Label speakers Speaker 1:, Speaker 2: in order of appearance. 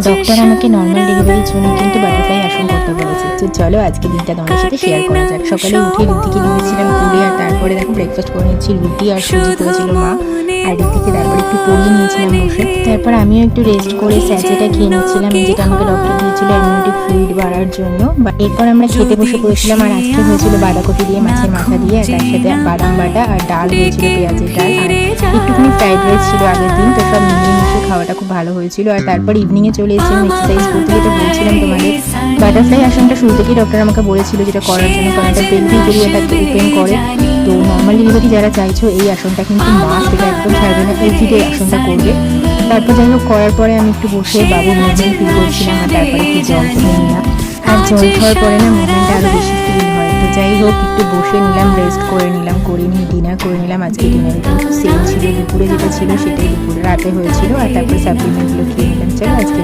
Speaker 1: Doctor আমাকে normal ডেলিভারির জন্য কিন্তু বাটারফ্লাই আসন করতে বলেছে। তো চলো আজকে দিনটা তোমাদের সাথে শেয়ার করা যাক। সকালে উঠে রুটিকে দিয়েছিলাম পুরি, আর তারপরে দেখো ব্রেকফাস্ট করে নিচ্ছি রুটি আর সুজি করেছিল মা, আর রুটিকে তারপরে একটু পরিয়ে নিয়েছিলাম বসে। তারপর আমিও একটু রেস্ট করে স্যাচেটা খেয়ে নিচ্ছিলাম, যেটা আমাকে ডক্টর দিয়েছিল ইমিউনিটি ফ্লুইড বাড়ার জন্য। এরপর আমরা খেতে বসে পড়েছিলাম, আর আজকে হয়েছিল বাঁধাকপি দিয়ে মাছের মাথা দিয়ে, আর তার সাথে বাদাম বাটা আর ডাল হয়েছিল, পেঁয়াজের ডাল, আর একটুখানি ফ্রাইড রাইস ছিল আগের দিন। তো সব মিলিয়ে মিশিয়ে খাওয়াটা খুব ভালো হয়েছিল। আর তারপর ইভিনিংয়ে চলে এসেছিলাম এক্সারসাইজ করতে, যেটা বলছিলাম তোমাদের। বাটারফ্লাই আসনটা শুরু থেকেই ডক্টর আমাকে বলেছিল যেটা করার জন্য, কারণ এটা পেলভিক এরিয়াটাকে ওপেন করে। তো নর্মাল ডেলিভারি যারা চাইছো এই আসনটা কিন্তু মাস্ট, এটা একদম ছাড়বে না, এভরিডে আসনটা করবে। তারপর যাই হোক করার পরে আমি একটু বসে বাবুর মুভমেন্ট ফিল করছিলাম, আর তারপরে একটু জল খেয়ে নিলাম। আর জল খাওয়ার পরে না মুভমেন্টটা আরও বেশি ফিল হয়। তো যাই হোক একটু বসে নিলাম, রেস্ট করে নিলাম, করে নিয়ে ডিনার করে নিলাম। আজকে ডিনারে কিন্তু সেম ছিল, দুপুরে যেটা ছিল সেটাই দুপুরে রাতে হয়েছিল। আর তারপরে সাপ্লিমেন্টগুলো খেয়ে নিলাম। চলো আজকে